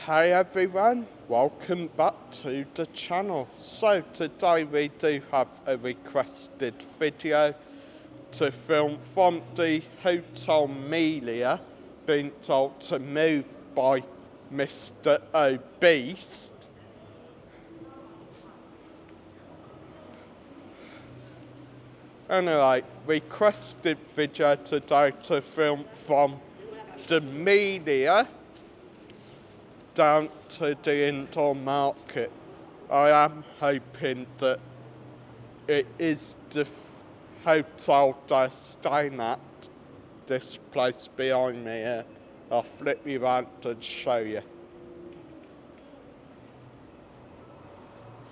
Hey everyone, welcome back to the channel. So today we do have a requested video to film from the Hotel Melia, being told to move by Mr. Obese. Anyway, requested video today to film from the Melia down to the Indoor Market. I am hoping that it is the hotel they're staying at, this place behind me here. I'll flip you around and show you.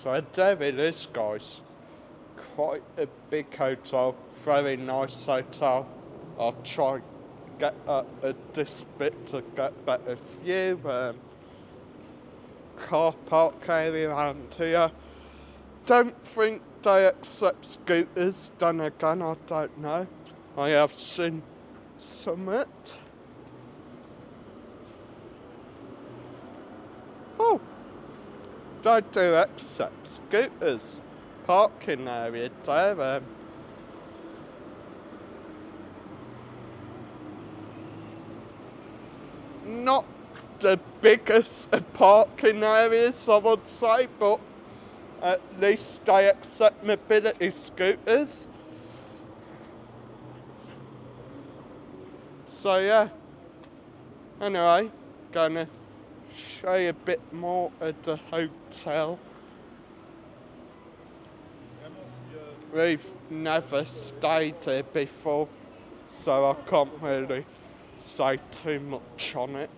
So there it is, guys. Quite a big hotel, very nice hotel. I'll try and get up at this bit to get better view. Car park area around here. Don't think they accept scooters, then again I don't know. I have seen some. Oh, they do accept scooters. Parking area there. Not the biggest parking areas, I would say, but at least they accept mobility scooters. So yeah, anyway, gonna show you a bit more of the hotel. We've never stayed here before, so I can't really say too much on it.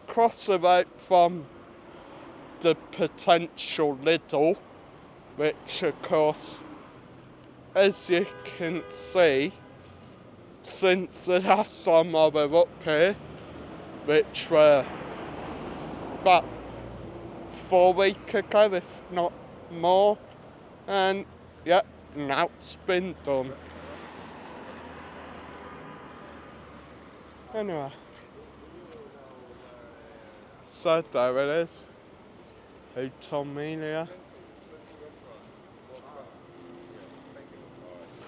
Cross the road from the potential Lidl, which of course, as you can see, since the last time I was up here, which were about 4 weeks ago, if not more, and yeah, now it's been done. Anyway, so there it is, Hotel Melia.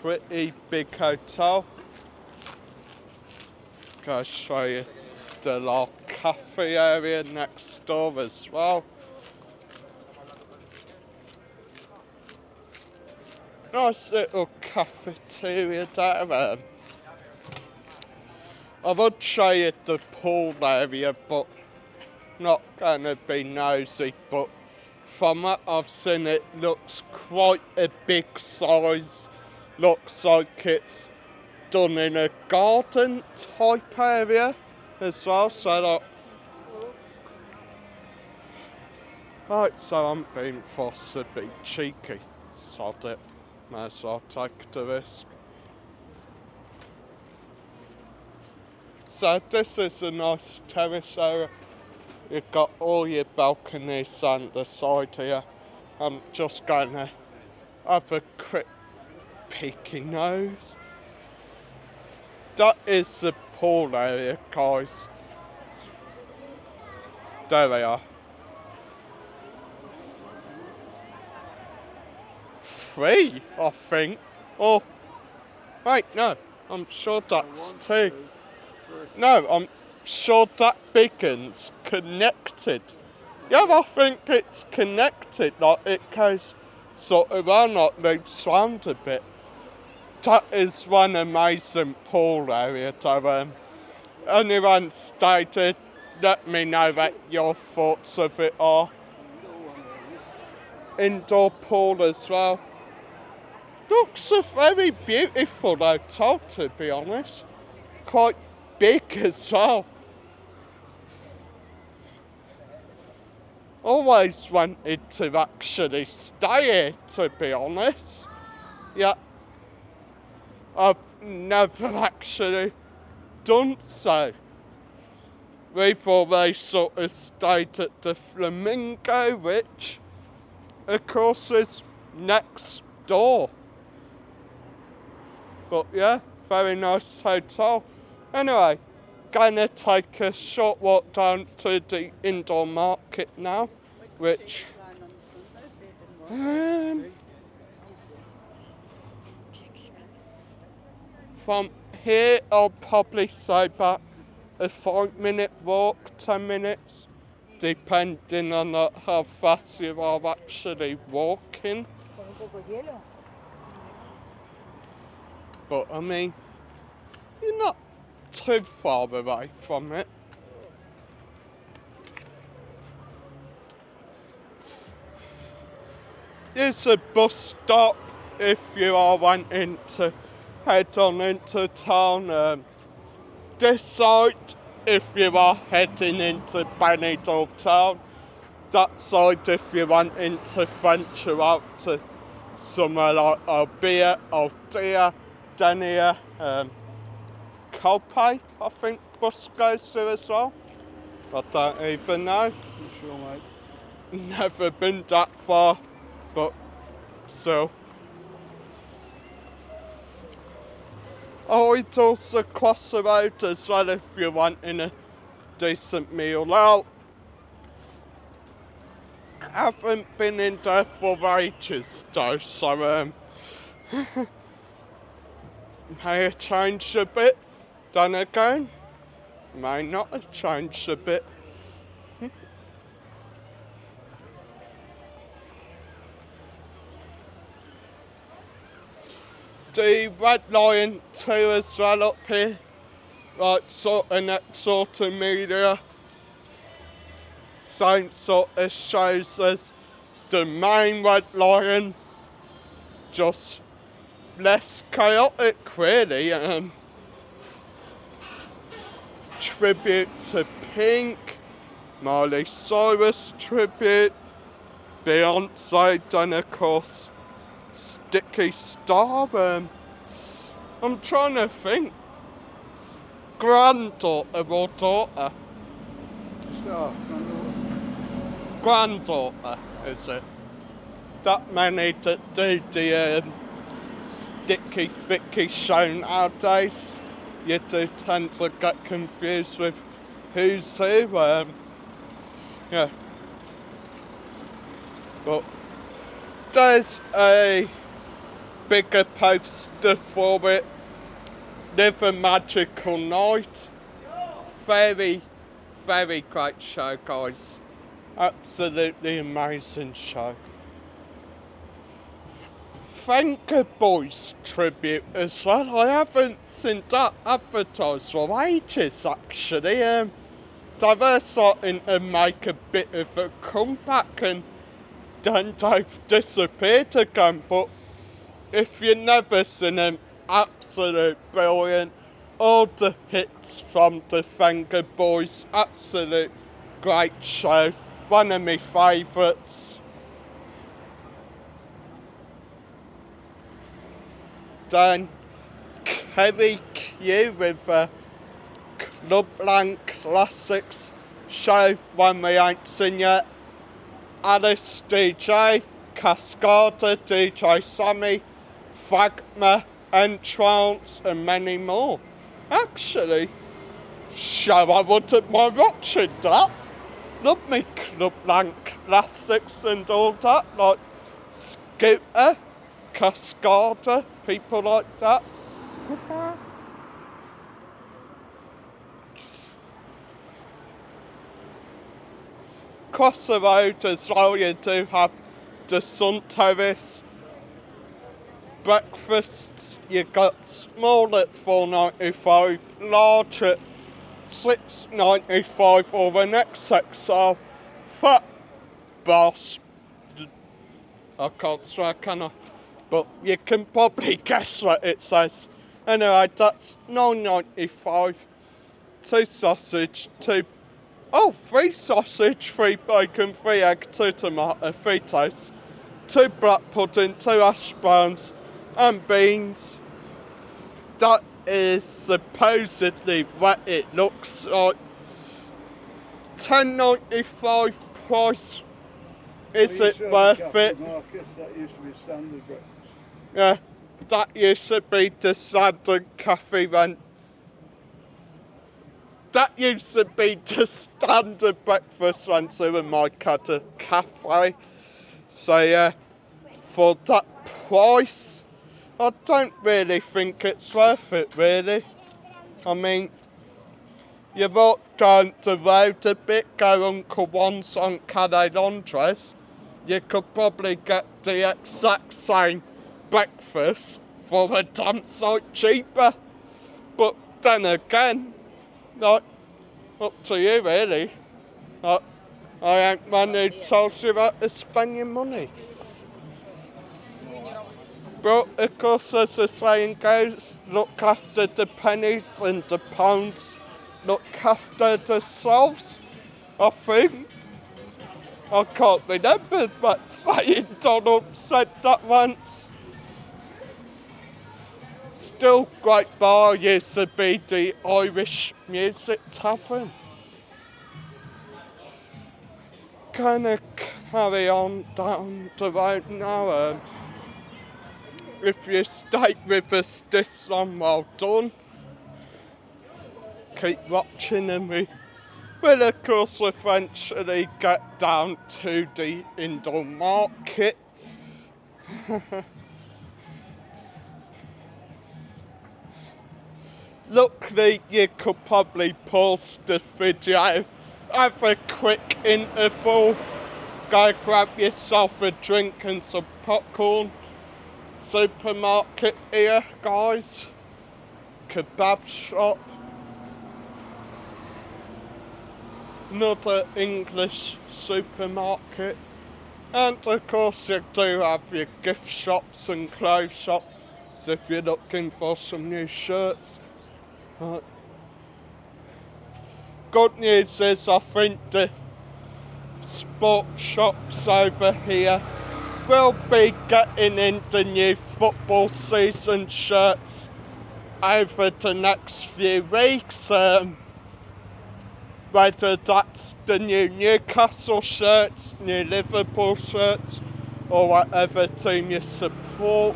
Pretty big hotel. Go show you the little cafe area next door as well. Nice little cafeteria there. I would show you the pool area, but not gonna be nosy. But from what I've seen, it looks quite a big size. Looks like it's done in a garden type area as well. So so I'm being forced to be cheeky. Sod it. May as well take the risk. So this is a nice terrace area. You've got all your balconies on the side here. I'm just going to have a quick peeky nose. That is the pool area, guys. There they are. 3, I think. Oh, wait, no, I'm sure that's 2. No, I'm sure that big one's connected. Yeah, I think it's connected, like it goes sort of around, like loops round a bit. That is one amazing pool area though. Anyone stayed, let me know what your thoughts of it are. Indoor pool as well. Looks a very beautiful hotel, to be honest. Quite big as well. Always wanted to actually stay here, to be honest. Yeah, I've never actually done so. We've always sort of stayed at the Flamingo, which of course is next door. But yeah, very nice hotel. Anyway, gonna take a short walk down to the indoor market now, which from here I'll probably say about a 5-minute walk, 10 minutes, depending on how fast you are actually walking. But I mean, you're not too far away from it. There's a bus stop if you are wanting to head on into town. This side if you are heading into Benidorm town. That side if you're wanting to venture out to somewhere like Albia, Aldea, Denia, Calpe, I think bus goes to as well. I don't even know. I'm sure, mate. Never been that far, but still. I'd also cross the road as well if you're wanting a decent meal out. Haven't been in there for ages though, so may have changed a bit. Then again, may not have changed a bit. The Red Lion too as well up here, like sort of next Hotel Melia. Same sort of shows as the main Red Lion, just less chaotic really. Tribute to Pink, Miley Cyrus tribute, Beyonce, then of course Sticky Star. I'm trying to think. Granddaughter or daughter? Star, Granddaughter, is it? That many that do the Sticky Vicky show nowadays. You do tend to get confused with who's who. Yeah. But there's a bigger poster for it. Live a Magical Night. Very, very great show, guys. Absolutely amazing show. Venga Boys tribute as well. I haven't seen that advertised for ages actually. They were starting to make a bit of a comeback and then they've disappeared again. But if you've never seen them, absolute brilliant. All the hits from the Venga Boys, absolute great show. One of my favourites. Then Kerry Q with Clubland Classics show, one we ain't seen yet. Alice DJ, Cascada, DJ Sammy, Fragma, Entrance and many more. Actually, show I wouldn't mind watching that. Love me Clubland Classics and all that, like Scooter, Cascada, people like that. Across the road as well, you do have the Sun Terrace. Breakfasts, you got small at $4.95, large at $6.95, or the next XL Fat Boss. I can't say, can I? But you can probably guess what it says. Anyway, that's $9.95. 2 sausage, 3 sausage, 3 bacon, 3 egg, 2 tomato, 3 toast, 2 black pudding, 2 hash browns and beans. That is supposedly what it looks like. $10.95 price. Is it worth it? Marcus, that used to be standard breakfast. Yeah, that used to be the standard cafe rent. that used to be just standard breakfast once we were like at a cafe. So yeah, for that price, I don't really think it's worth it really. I mean, you walk down the road a bit, go Uncle One's on Calais Londres, you could probably get the exact same breakfast for a damn sight cheaper. But then again, like, up to you really. Like, I ain't one who tells you how to spend your money. But of course, as the saying goes, look after the pennies and the pounds look after themselves, I think. I can't remember that saying. Donald said that once. Still great bar used to be the Irish Music Tavern. Gonna carry on down the road now. If you stayed with us this long, well done. Keep watching and we will of course eventually get down to the indoor market. Luckily you could probably pause the video, have a quick interval, go grab yourself a drink and some popcorn. Supermarket here, guys. Kebab shop. Another English supermarket. And of course you do have your gift shops and clothes shops if you're looking for some new shirts. Good news is I think the sports shops over here will be getting in the new football season shirts over the next few weeks. Whether that's the new Newcastle shirts, new Liverpool shirts, or whatever team you support.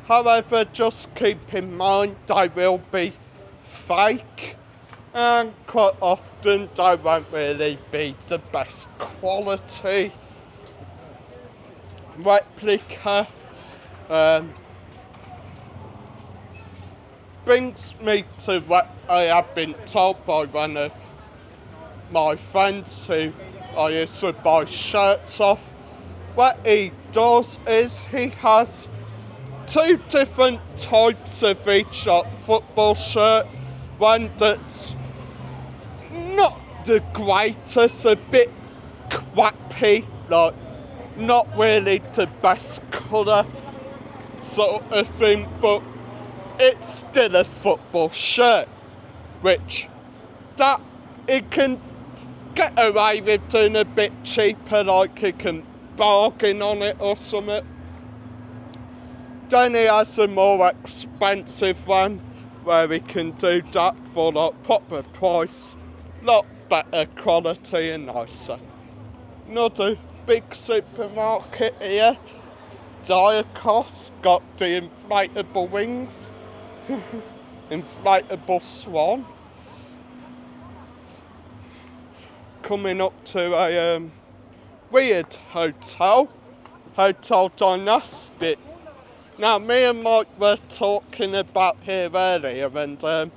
However, just keep in mind they will be fake, and quite often they won't really be the best quality replica. Brings me to what I have been told by one of my friends who I used to buy shirts off. What he does is he has two different types of each football shirt. One that's not the greatest, a bit quappy, like not really the best colour sort of thing, but it's still a football shirt, which that it can get away with doing a bit cheaper, like you can bargain on it or something. Then he has a more expensive one where we can do that for like proper price, lot better quality and nicer. Another big supermarket here, Diakos, got the inflatable wings, inflatable swan. Coming up to a weird hotel, Hotel Dynastic. Now, me and Mike were talking about here earlier, and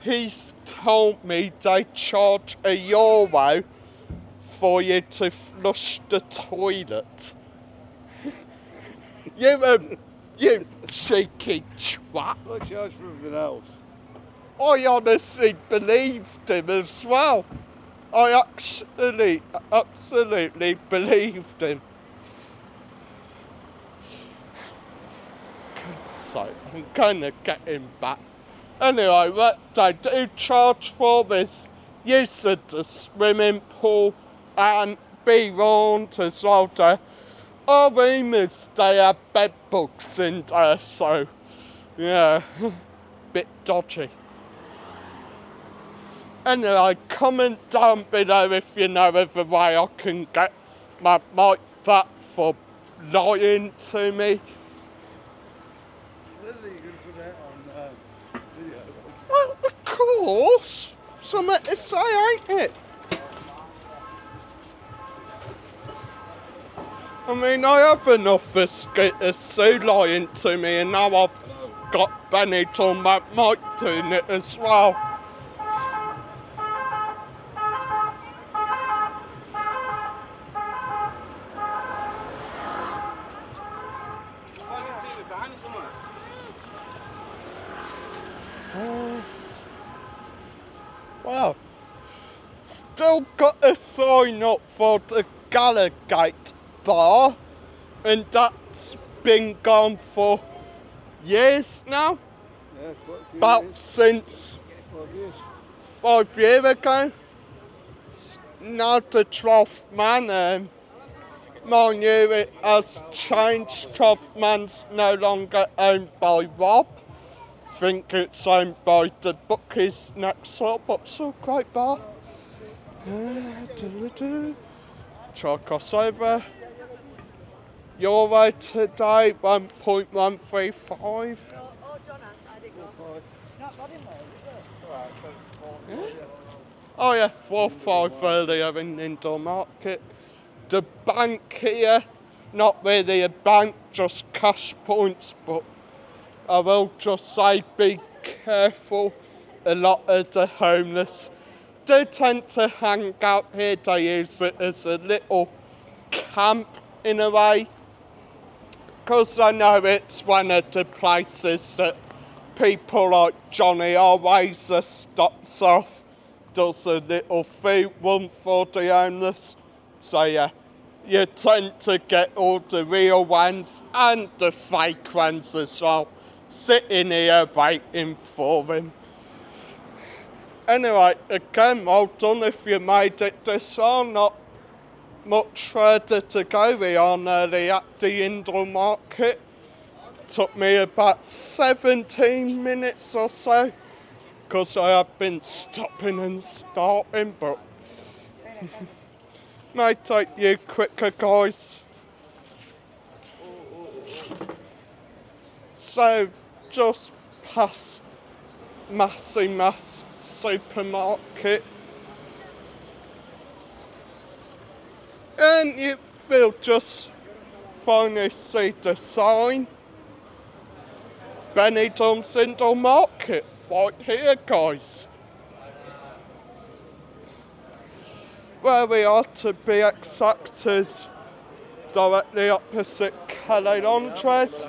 he's told me they charge €1 for you to flush the toilet. You cheeky twat. I charge for everything else. I honestly believed him as well. I actually absolutely believed him. God's sake, I'm gonna get him back. Anyway, what they do charge for is use of the swimming pool and be warned as well. Our rumours they have bed bugs in there, so yeah, bit dodgy. Anyway, comment down below if you know of a way I can get my mic back for lying to me. Literally, you can put it on video. Well, of course. Something to say, ain't it? I mean, I have enough of Sue lying to me, and now I've got Benidorm Mike doing it as well. Wow. Still got a sign up for the Gallagate bar, and that's been gone for years now. Yeah, quite a few About years. since 5 years. 5 years ago. Now the 12th man, mind you, it has changed. 12th man's no longer owned by Rob. I think it's owned by the bookies next door, but still great bar. Try crossover. Euro today, 1.135. Oh yeah, 4.5 earlier in Indoor Market. The bank here, not really a bank, just cash points, but I will just say be careful. A lot of the homeless do tend to hang out here. They use it as a little camp in a way, because I know it's one of the places that people like Johnny always stops off, does a little food one for the homeless. So yeah, you tend to get all the real ones and the fake ones as well, sitting here waiting for him. Anyway, again, well done if you made it this far. Not much further to go. We are nearly at the Indoor Market. Took me about 17 minutes or so, because I have been stopping and starting, but may take you quicker, guys. So, just past Mass supermarket, and you will just finally see the sign, Benidorm Indoor Market, right here, guys. Where we are, to be exact, is directly opposite Calais Andres,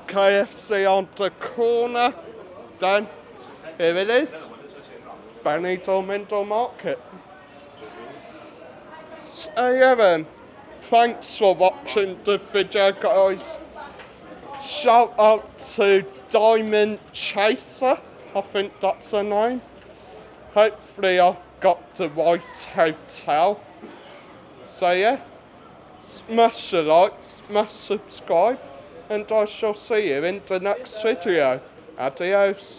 KFC on the corner. Then here it is, Benidorm Indoor Market. So yeah then, thanks for watching the video, guys. Shout out to Diamond Chaser, I think that's her name. Hopefully I got the right hotel. So yeah, smash the like, smash subscribe, and I shall see you in the next video. Adios.